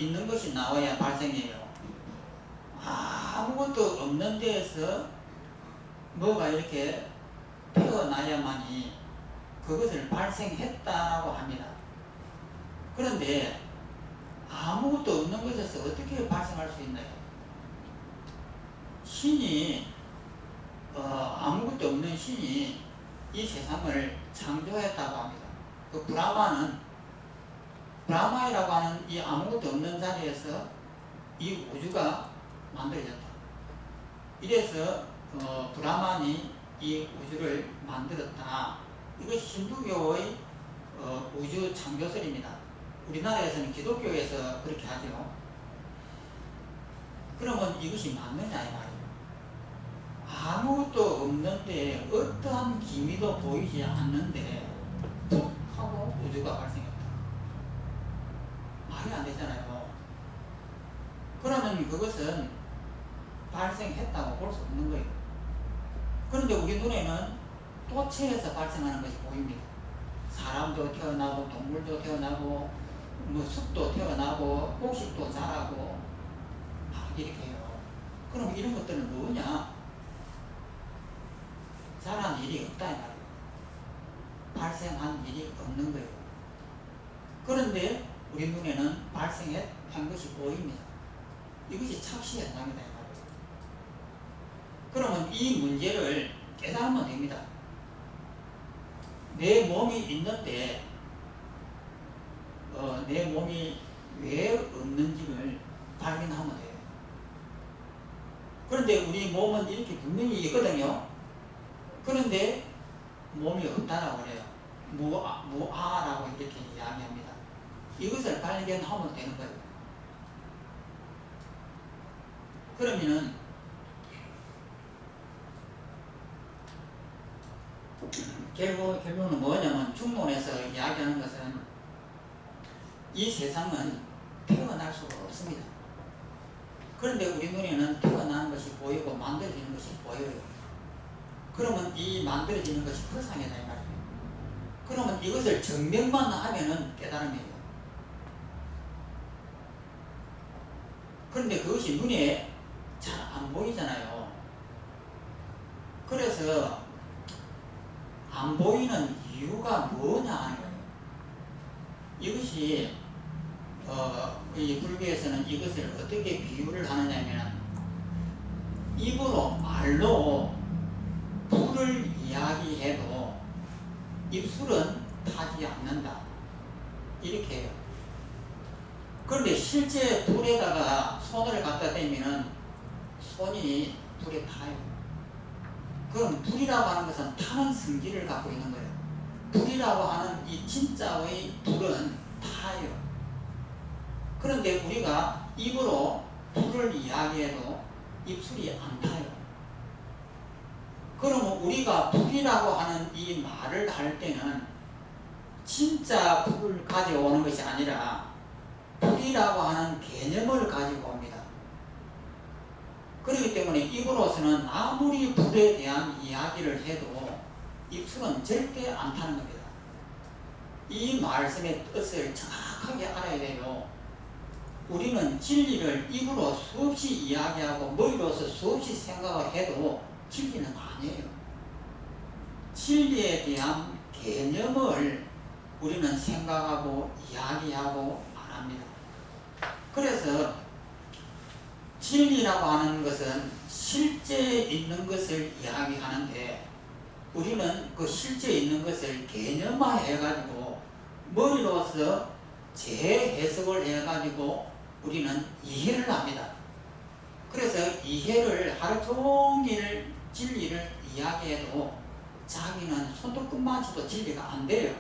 있는 것이 나와야 발생해요. 아무것도 없는 데에서 뭐가 이렇게 태어나야만이 그것을 발생했다고 합니다. 그런데 아무것도 없는 것에서 어떻게 발생할 수 있나요? 신이 아무것도 없는 신이 이 세상을 창조했다고 합니다. 그 브라마이라고 하는 이 아무것도 없는 자리에서 이 우주가 만들어졌다. 이래서 브라만이 이 우주를 만들었다. 이것이 힌두교의 우주 창조설입니다. 우리나라에서는 기독교에서 그렇게 하죠. 그러면 이것이 맞느냐 이 말이에요. 아무것도 없는데 어떠한 기미도 보이지 않는데 툭 하고 우주가 발생했다. 말이 안 되잖아요. 그러면 그것은 발생했다고 볼 수 없는 거예요. 그런데 우리 눈에는 토체에서 발생하는 것이 보입니다. 사람도 태어나고 동물도 태어나고 뭐 숲도 태어나고 곡식도 자라고 막 이렇게 해요. 그럼 이런 것들은 뭐냐? 자란 일이 없다 이 말이에요. 발생한 일이 없는 거예요. 그런데 우리 눈에는 발생한 것이 보입니다. 이것이 착시 현상이다 이 말이에요. 그러면 이 문제를 깨달으면 됩니다. 내 몸이 있는데 내 몸이 왜 없는지를 발견하면 돼요. 그런데 우리 몸은 이렇게 분명히 있거든요. 그런데 몸이 없다라고 그래요. 무아라고 이렇게 이야기합니다. 이것을 발견하면 되는 거예요. 그러면은 결국은 뭐냐면 중론에서 이야기하는 것은 이 세상은 태어날 수가 없습니다. 그런데 우리 눈에는 태어나는 것이 보이고 만들어지는 것이 보여요. 그러면 이 만들어지는 것이 허상이다 이 말이에요. 그러면 이것을 증명만 하면은 깨달음이에요. 그런데 그것이 눈에 잘 안 보이잖아요. 그래서 안 보이는 이유가 뭐냐 하는 거예요. 이것이 이 불교에서는 이것을 어떻게 비유를 하느냐면 입으로 말로 불을 이야기해도 입술은 타지 않는다. 이렇게 해요. 그런데 실제 불에다가 손을 갖다 대면은 손이 불에 타요. 그럼 불이라고 하는 것은 타는 성질을 갖고 있는 거예요. 불이라고 하는 이 진짜의 불은 타요. 그런데 우리가 입으로 불을 이야기해도 입술이 안 타요. 그러면 우리가 불이라고 하는 이 말을 할 때는 진짜 불을 가져오는 것이 아니라 불이라고 하는 개념을 가지고 옵니다. 그렇기 때문에 입으로서는 아무리 불에 대한 이야기를 해도 입술은 절대 안 타는 겁니다. 이 말씀의 뜻을 정확하게 알아야 돼요. 우리는 진리를 입으로 수없이 이야기하고 머리로서 수없이 생각을 해도 진리는 아니에요. 진리에 대한 개념을 우리는 생각하고 이야기하고 말합니다. 그래서 진리라고 하는 것은 실제 있는 것을 이야기하는데 우리는 그 실제 있는 것을 개념화해가지고 머리로서 재해석을 해가지고 우리는 이해를 합니다. 그래서 이해를 하루 종일 진리를 이야기해도 자기는 손톱끝만치도 진리가 안 돼요.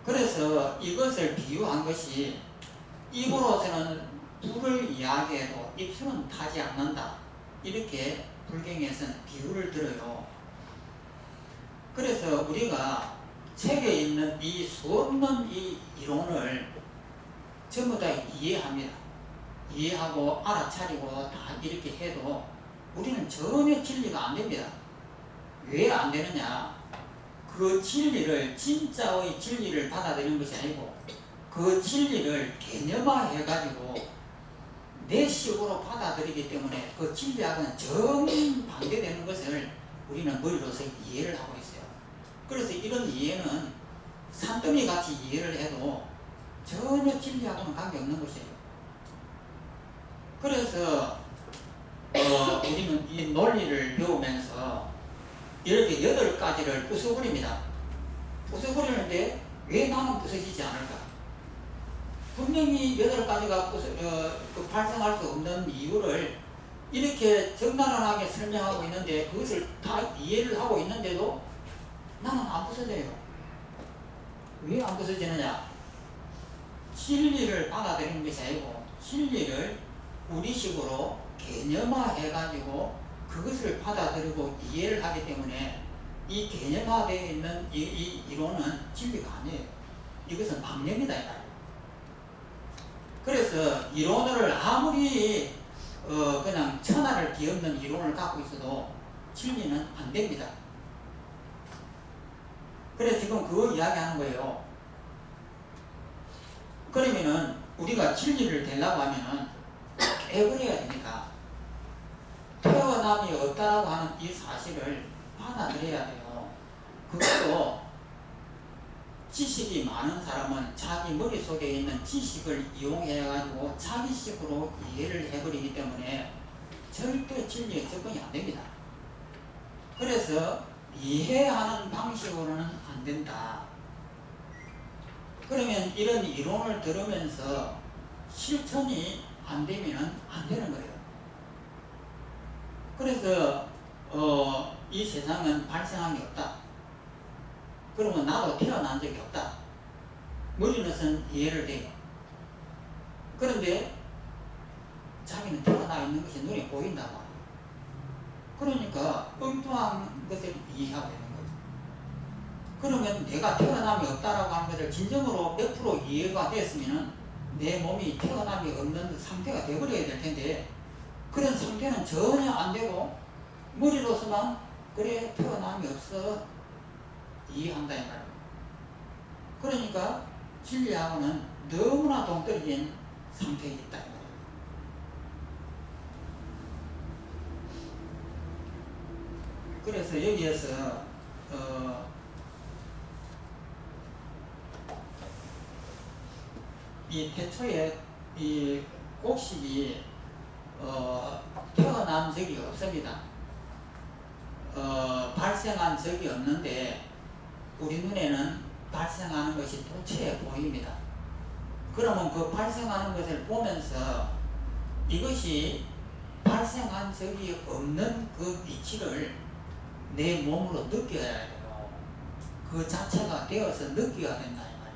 그래서 이것을 비유한 것이 입으로서는 불을 이야기해도 입술은 타지 않는다. 이렇게 불경에서는 비유를 들어요. 그래서 우리가 책에 있는 이 수없는 이 이론을 전부 다 이해합니다. 이해하고 알아차리고 다 이렇게 해도 우리는 전혀 진리가 안 됩니다. 왜 안 되느냐? 그 진리를 진짜의 진리를 받아들이는 것이 아니고 그 진리를 개념화해가지고 내 식으로 받아들이기 때문에 그 진리하고는 정반대되는 것을 우리는 머리로서 이해를 하고 있어요. 그래서 이런 이해는 산더미 같이 이해를 해도 전혀 진리하고는 관계없는 것이에요. 그래서 우리는 이 논리를 배우면서 이렇게 8가지를 부숴버립니다. 부숴버리는데 왜 나는 부서지지 않을까? 분명히 8가지가 발생할 수 없는 이유를 이렇게 적나라하게 설명하고 있는데 그것을 다 이해를 하고 있는데도 나는 안 부서져요. 왜 안 부서지느냐? 진리를 받아들이는 것이 아니고 진리를 우리식으로 개념화해가지고 그것을 받아들이고 이해를 하기 때문에 이 개념화되어 있는 이 이론은 진리가 아니에요. 이것은 망념이다. 그래서 이론을 아무리 그냥 천하를 뒤엎는 이론을 갖고 있어도 진리는 안 됩니다. 그래서 지금 그거 이야기하는 거예요. 그러면은 우리가 진리를 되려고 하면은 깨버려야 됩니다. 태어남이 없다라고 하는 이 사실을 받아들여야 돼요. 그것도 지식이 많은 사람은 자기 머릿속에 있는 지식을 이용해가지고 자기식으로 이해를 해버리기 때문에 절대 진리에 접근이 안 됩니다. 그래서 이해하는 방식으로는 안 된다. 그러면 이런 이론을 들으면서 실천이 안 되면 안 되는 거예요. 그래서 이 세상은 발생한 게 없다. 그러면 나도 태어난 적이 없다. 머리는 이해를 돼요. 그런데 자기는 태어나 있는 것이 눈에 보인다고 해요. 그러니까 엉뚱한 것을 이해하고 있는 거예요. 그러면 내가 태어남이 없다라고 하는 것을 진정으로 100% 이해가 됐으면 내 몸이 태어남이 없는 상태가 되어버려야 될 텐데 그런 상태는 전혀 안 되고 머리로서만 그래 태어남이 없어 이해한다 이 말이에요. 그러니까 진리하고는 너무나 동떨어진 상태에 있다 이 말이에요. 그래서 여기에서 이 태초에 이 곡식이 태어난 적이 없습니다. 발생한 적이 없는데 우리 눈에는 발생하는 것이 도처에 보입니다. 그러면 그 발생하는 것을 보면서 이것이 발생한 적이 없는 그 위치를 내 몸으로 느껴야 돼요. 그 자체가 되어서 느껴야 된다 이 말이에요.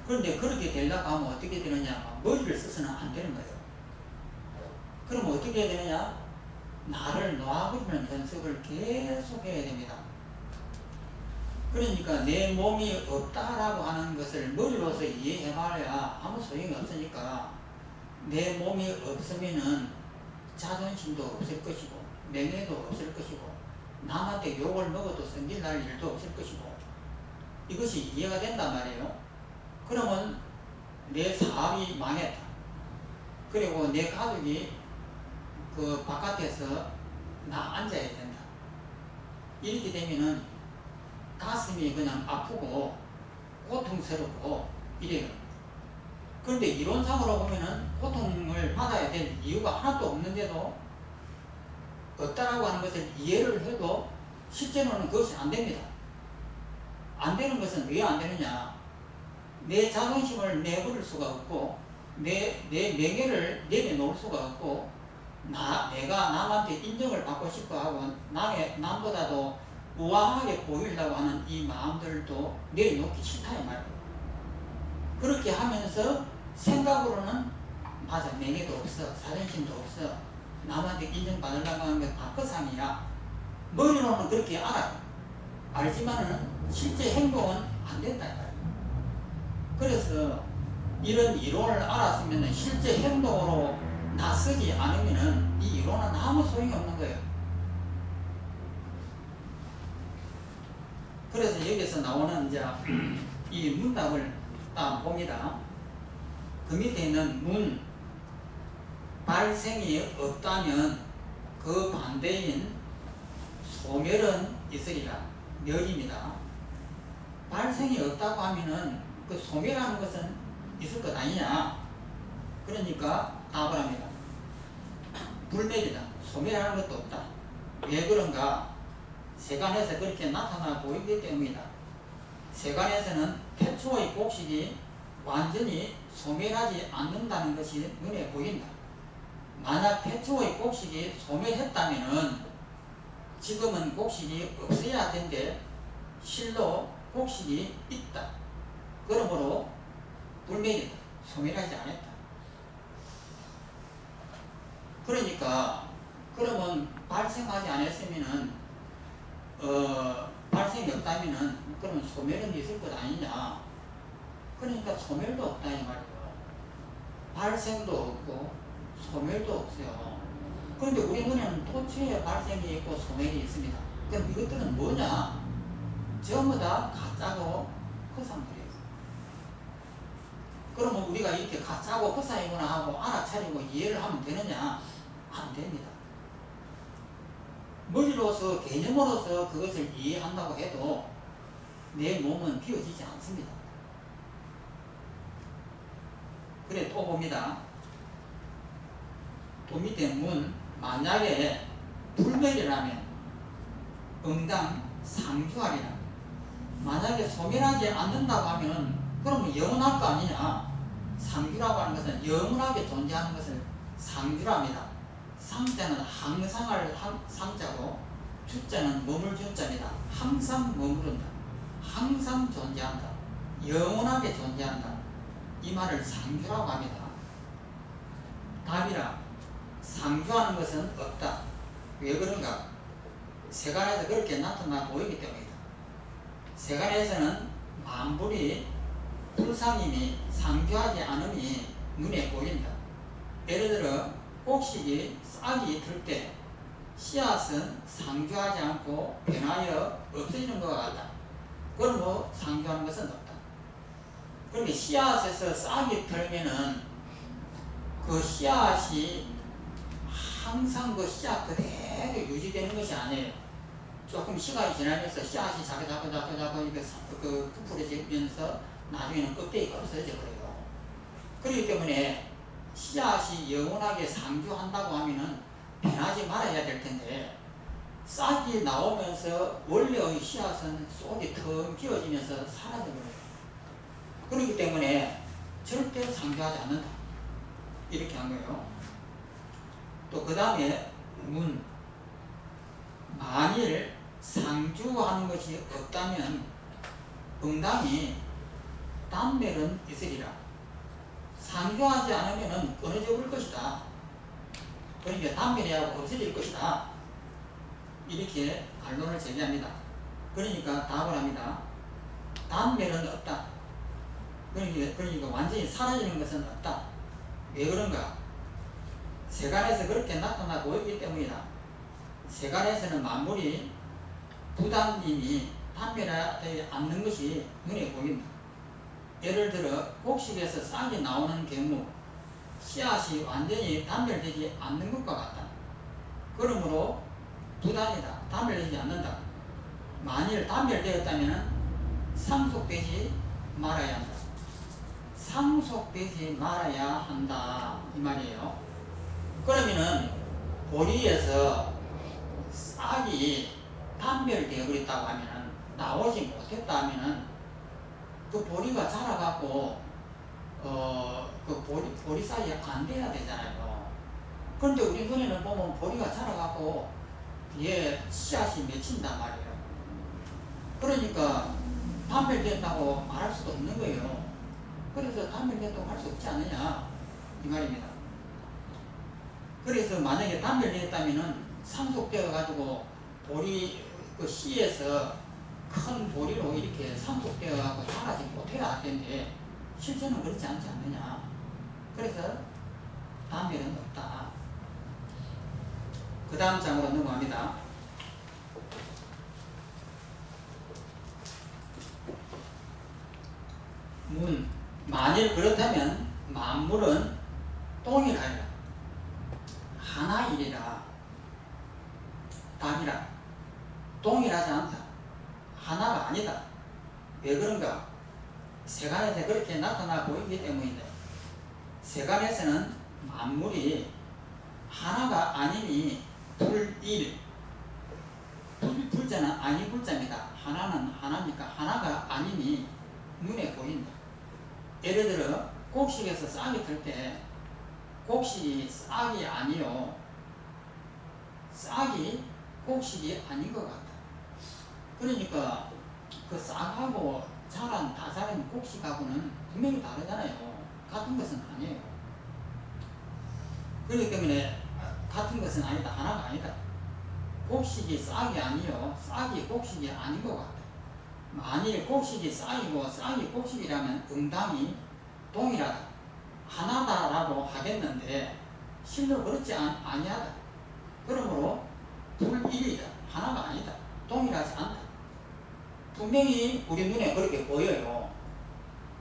그런데 그렇게 되려고 하면 어떻게 되느냐? 머리를 써서는 안 되는 거예요. 그럼 어떻게 해야 되느냐? 나를 놔버리는 연습을 계속 해야 됩니다. 그러니까 내 몸이 없다라고 하는 것을 머리로서 이해해봐야 아무 소용이 없으니까 내 몸이 없으면은 자존심도 없을 것이고 명예도 없을 것이고 남한테 욕을 먹어도 성질날 일도 없을 것이고 이것이 이해가 된단 말이에요. 그러면 내 사업이 망했다. 그리고 내 가족이 그 바깥에서 나 앉아야 된다. 이렇게 되면은 가슴이 그냥 아프고 고통스럽고 이래요. 그런데 이론상으로 보면은 고통을 받아야 될 이유가 하나도 없는데도 없다라고 하는 것을 이해를 해도 실제로는 그것이 안 됩니다. 안 되는 것은 왜 안 되느냐? 내 자존심을 내버릴 수가 없고 내 명예를 내려놓을 수가 없고 내가 남한테 인정을 받고 싶어 하고 남보다도 우아하게 보이려고 하는 이 마음들도 내려놓기 싫다 이 말이에요. 그렇게 하면서 생각으로는 맞아 명예도 없어 자존심도 없어 남한테 인정받으려고 하는 게 바꿔상이야. 머리로는 그렇게 알아요. 알지만은 실제 행동은 안 된다 이 말이에요. 그래서 이런 이론을 알았으면 실제 행동으로 나서지 않으면은 이 이론은 아무 소용이 없는 거예요. 그래서 여기서 나오는 이제 이 문답을 다음 봅니다. 그 밑에 있는 문, 발생이 없다면 그 반대인 소멸은 있으리라. 멸입니다. 발생이 없다고 하면은 그 소멸하는 것은 있을 것 아니냐. 그러니까 답을 합니다. 불멸이다. 소멸하는 것도 없다. 왜 그런가? 세간에서 그렇게 나타나 보이기 때문이다. 세간에서는 태초의 곡식이 완전히 소멸하지 않는다는 것이 눈에 보인다. 만약 태초의 곡식이 소멸했다면은 지금은 곡식이 없어야 되는데 실로 곡식이 있다. 그러므로 불멸이다. 소멸하지 않았다. 그러니까 그러면 발생하지 않았으면은 발생이 없다면은 그러면 소멸은 있을 것 아니냐. 그러니까 소멸도 없다 이 말이에요. 발생도 없고 소멸도 없어요. 그런데 우리 눈에는 토치에 발생이 있고 소멸이 있습니다. 그럼 이것들은 뭐냐? 전부 다 가짜고 허상들이에요. 그러면 우리가 이렇게 가짜고 허상이구나 하고 알아차리고 이해를 하면 되느냐? 안 됩니다. 머리로서 개념으로서 그것을 이해한다고 해도 내 몸은 비워지지 않습니다. 그래 또 봅니다. 또 밑에 문, 만약에 불멸이라면 응당 상주하리라. 만약에 소멸하지 않는다고 하면은 그러면 영원할 거 아니냐. 상주라고 하는 것은 영원하게 존재하는 것을 상주랍니다. 상자는 항상할 상자고 주자는 머물 주자입니다. 항상 머무른다. 항상 존재한다. 영원하게 존재한다. 이 말을 상주라고 합니다. 답이라. 상주하는 것은 없다. 왜 그런가? 세간에서 그렇게 나타나 보이기 때문이다. 세간에서는 만물이 불상임이 상주하지 않음이 눈에 보인다. 예를 들어 곡식이 싹이 들 때 씨앗은 상주하지 않고 변하여 없어지는 것과 같다. 그럼 뭐 상주하는 것은 없다. 그런데 씨앗에서 싹이 들면은 그 씨앗이 항상 그 씨앗 그대로 유지되는 것이 아니에요. 조금 시간이 지나면서 씨앗이 자꾸 부풀어지면서 나중에는 껍데기가 없어져 버려요. 그렇기 때문에 씨앗이 영원하게 상주한다고 하면은 변하지 말아야 될 텐데 싹이 나오면서 원래의 씨앗은 속이 텅 비어지면서 사라져버려요. 그렇기 때문에 절대 상주하지 않는다. 이렇게 한 거예요. 또 그 다음에 문, 만일 상주하는 것이 없다면 응당이 단멸은 있으리라. 상주하지 않으면 끊어져 버릴 것이다. 그러니까 단멸이하고 없어질 것이다. 이렇게 반론을 제기합니다. 그러니까 답을 합니다. 단멸은 없다. 그러니까 완전히 사라지는 것은 없다. 왜 그런가? 세간에서 그렇게 나타나 보이기 때문이다. 세간에서는 만물이 부담님이 단멸하지 않는 것이 눈에 보인다. 예를 들어 곡식에서 싹이 나오는 경우 씨앗이 완전히 단멸되지 않는 것과 같다. 그러므로 부단이다. 단멸되지 않는다. 만일 단멸되었다면 상속되지 말아야 한다. 상속되지 말아야 한다. 이 말이에요. 그러면은 보리에서 싹이 단멸되어 버렸다고 하면은 나오지 못했다 하면은 그 보리가 자라갖고 그 보리쌀이 안 돼야 되잖아요. 그런데 우리 눈에는 보면 보리가 자라갖고 뒤에 씨앗이 맺힌단 말이에요. 그러니까 단멸됐다고 말할 수도 없는 거예요. 그래서 단멸됐다고 할 수 없지 않느냐 이 말입니다. 그래서 만약에 단멸됐다면은 상속되어 가지고 보리 그 씨에서 큰 보리로 이렇게 상속되어 가지고 자라지 못해야 할 텐데 실제는 그렇지 않지 않느냐. 그래서 단멸은 없다. 그 다음 장으로 넘어갑니다. 문, 만일 그렇다면 만물은 동일하리라. 하나이리라. 답이라. 동일하지 않다. 하나가 아니다. 왜 그런가? 세간에서 그렇게 나타나 보이기 때문이다. 세간에서는 만물이 하나가 아니니 불일. 불자는 아니 불자입니다. 하나는 하나니까 하나가 아니니 눈에 보인다. 예를 들어 곡식에서 싹이 틀 때 곡식이 싹이 아니요, 싹이 곡식이 아닌 것 같다. 그러니까 그 싹하고 다 자란 곡식하고는 분명히 다르잖아요. 같은 것은 아니에요. 그렇기 때문에 같은 것은 아니다. 하나가 아니다. 곡식이 싹이 아니요, 싹이 곡식이 아닌 것 같다. 만일 곡식이 싹이고 싹이 곡식이라면 응당이 동일하다. 하나다라고 하겠는데 실로 그렇지 아니하다. 그러므로 불일이다. 하나가 아니다. 동일하지 않다. 분명히 우리 눈에 그렇게 보여요.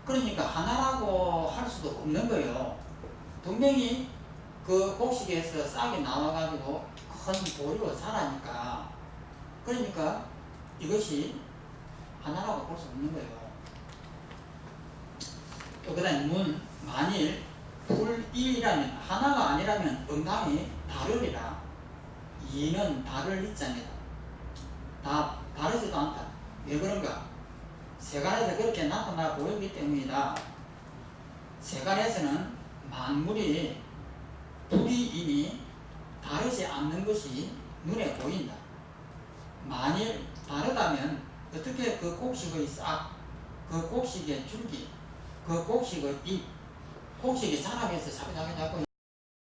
그러니까 하나라고 할 수도 없는 거예요. 분명히 그 곡식에서 싹이 나와가지고 큰 보리로 자라니까, 그러니까 이것이 하나라고 볼 수 없는 거예요. 또 그 다음에 만일 불일이라면, 하나가 아니라면 응당이 다르리라. 이는 다를 이자입니다. 다르지도 않다. 왜 그런가? 세간에서 그렇게 나타나 보이기 때문이다. 세간에서는 만물이 불이이니 다르지 않는 것이 눈에 보인다. 만일 다르다면 어떻게 그 곡식의 싹, 그 곡식의 줄기, 그 곡식의 잎, 곡식이 자라면서 자꾸